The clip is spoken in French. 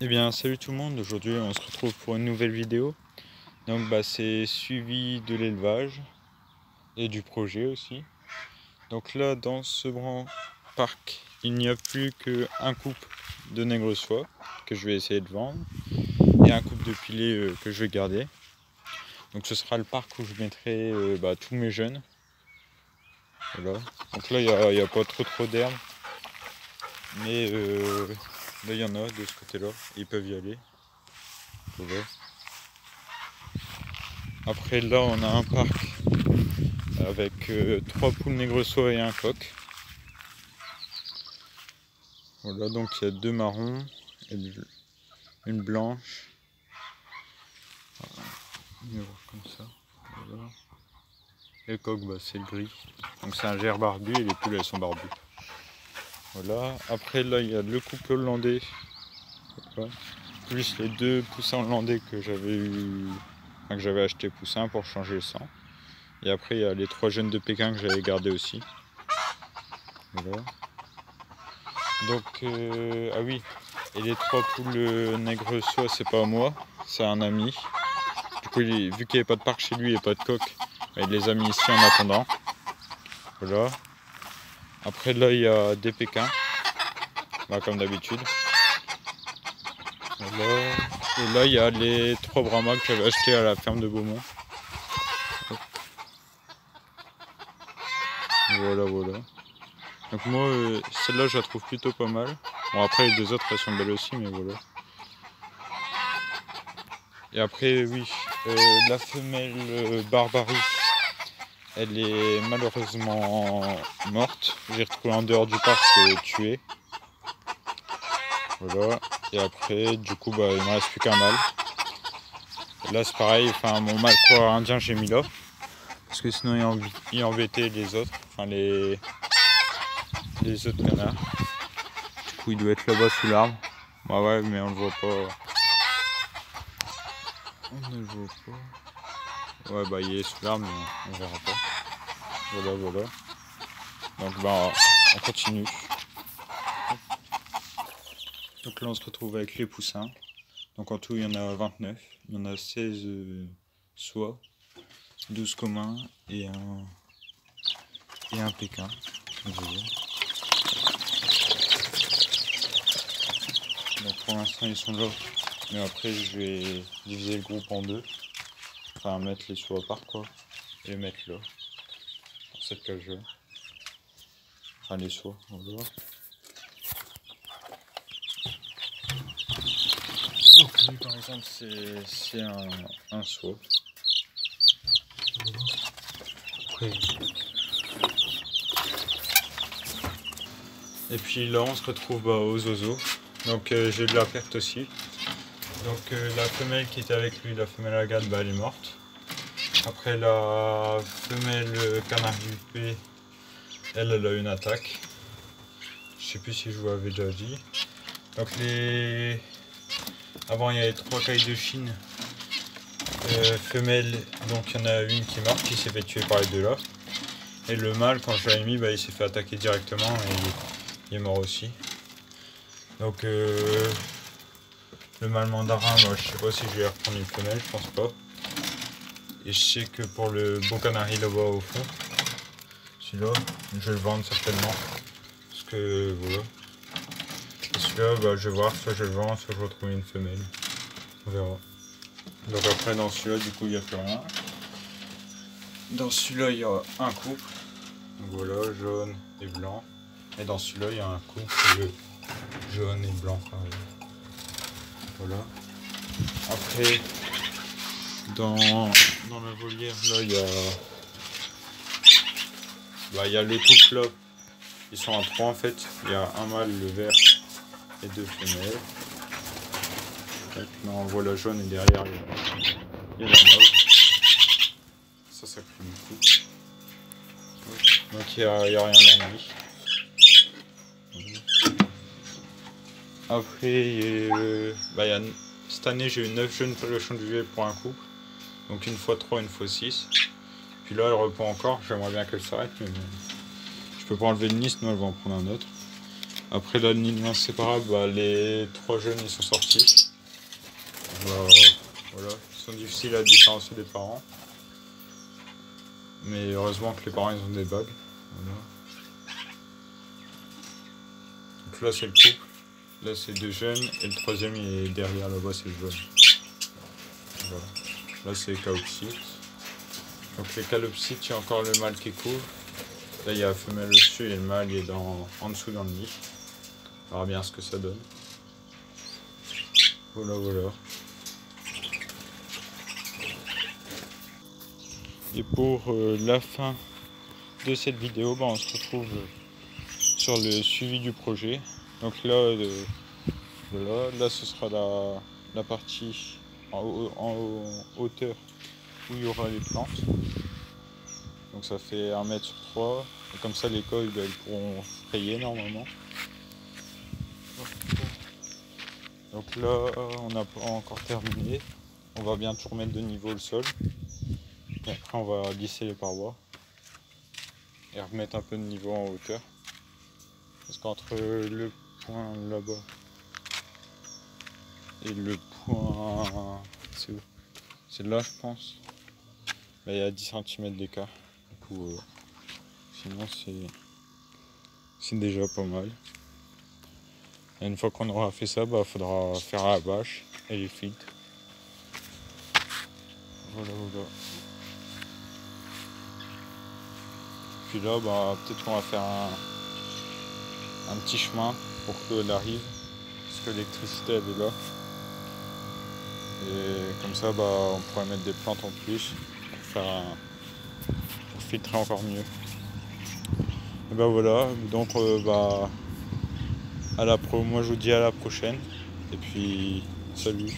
Eh bien salut tout le monde, aujourd'hui on se retrouve pour une nouvelle vidéo. Donc c'est suivi de l'élevage et du projet aussi. Donc là dans ce grand parc il n'y a plus qu'un couple de nègres soies que je vais essayer de vendre et un couple de pilets que je vais garder. Donc ce sera le parc où je mettrai tous mes jeunes. Voilà. Donc là il n'y a pas trop d'herbe, mais là il y en a de ce côté là, ils peuvent y aller. Voilà. Après là on a un parc avec 3 poules nègres et un coq. Voilà, donc il y a 2 marrons et une blanche. On va voir comme ça. Voilà. Et le coq, c'est le gris. Donc c'est un gerre barbu et les poules elles sont barbues. Voilà. Après là il y a le couple hollandais. Voilà. Plus les 2 poussins hollandais que j'avais acheté poussins pour changer le sang. Et après il y a les 3 jeunes de Pékin que j'avais gardés aussi. Voilà. Donc ah oui, et les 3 poules nègres soie c'est pas moi, c'est un ami. Du coup vu qu'il n'y avait pas de parc chez lui et pas de coq, il les a mis ici en attendant. Voilà. Après là il y a des Pékins, comme d'habitude. Voilà. Et là il y a les 3 Brahmas que j'avais achetés à la ferme de Beaumont. Voilà. Donc moi celle-là je la trouve plutôt pas mal. Bon après les 2 autres elles sont belles aussi mais voilà. Et après oui, la femelle Barbarie, elle est malheureusement morte. J'ai retrouvé en dehors du parc tuée. Voilà. Et après du coup il ne me reste plus qu'un mâle. Et là c'est pareil, mon mâle quoi indien j'ai mis là. Parce que sinon il embêtait les autres, les autres canards. Du coup il doit être là-bas sous l'arbre. Bah ouais mais on le voit pas. On ne le voit pas. Ouais il est sous l'arbre mais on verra pas. Voilà. Donc on continue. Donc là on se retrouve avec les poussins. Donc en tout il y en a 29. Il y en a 16 soies, 12 communs et un Pékin. Donc pour l'instant ils sont là. Mais après je vais diviser le groupe en deux. Enfin mettre les soies à part quoi. Et les mettre là. Dans cette cage là. Enfin les soies, on va voir. Donc lui par exemple c'est un soie. Après. Et puis là on se retrouve aux oiseaux. Donc j'ai de la perte aussi. Donc la femelle qui était avec lui, la femelle agate, elle est morte. Après la femelle canard huppé, elle a eu une attaque. Je sais plus si je vous l'avais déjà dit. Donc avant il y avait 3 cailles de Chine femelles, donc il y en a une qui est morte, qui s'est fait tuer par les 2 là. Et le mâle quand je l'avais mis, il s'est fait attaquer directement et il est mort aussi. Donc le mâle mandarin, je sais pas si je vais reprendre une femelle, je pense pas. Et je sais que pour le beau canari là-bas au fond, celui-là, je vais le vendre certainement. Parce que voilà. Et celui-là, je vais voir, soit je le vends, soit je retrouve une femelle. On verra. Donc après dans celui-là, du coup, il n'y a plus rien. Dans celui-là, il y a un couple. Donc voilà, jaune et blanc. Et dans celui-là, il y a un couple jaune et blanc. Voilà. Après, dans la volière, là, il y a le couple là. Ils sont à 3 en fait. Il y a un mâle, le vert, et 2 femelles. Là, on voit la jaune et derrière, il y a la mauve. Ça crie beaucoup. Donc il n'y a rien dans lui. Après, cette année, j'ai eu 9 jeunes palochons de duvet pour un couple. Donc une fois 3, une fois 6. Puis là, elle reprend encore. J'aimerais bien qu'elle s'arrête, mais je peux pas enlever le nid, sinon elle va en prendre un autre. Après l'alignement séparable, bah, les 3 jeunes ils sont sortis. Voilà, ils sont difficiles à différencier des parents. Mais heureusement que les parents ils ont des bagues. Voilà. Donc là c'est le couple, là c'est 2 jeunes et le 3e il est derrière là-bas, c'est le jaune. Voilà. Là c'est les calopsites. Donc les calopsites, il y a encore le mâle qui couvre. Là il y a la femelle au-dessus et le mâle il est en dessous dans le nid. On verra bien ce que ça donne. Voilà. Et pour la fin de cette vidéo, bah, on se retrouve sur le suivi du projet. Donc là, là ce sera la partie en hauteur où il y aura les plantes. Donc ça fait 1 mètre sur 3. Et comme ça les coils elles pourront frayer normalement. Donc là on n'a pas encore terminé. On va bientôt remettre de niveau le sol. Et après on va lisser les parois. Et remettre un peu de niveau en hauteur. Parce qu'entre le point là-bas et le point... c'est où? C'est là je pense. Bah, il y a 10 cm d'écart. Du coup, sinon c'est déjà pas mal. Et une fois qu'on aura fait ça, bah faudra faire la bâche et les filtres. Voilà. Puis là, bah peut-être qu'on va faire un petit chemin pour qu'elle arrive. Parce que l'électricité elle est là. Et comme ça, bah on pourrait mettre des plantes en plus pour filtrer encore mieux. Et bah voilà, donc bah moi je vous dis à la prochaine et puis salut.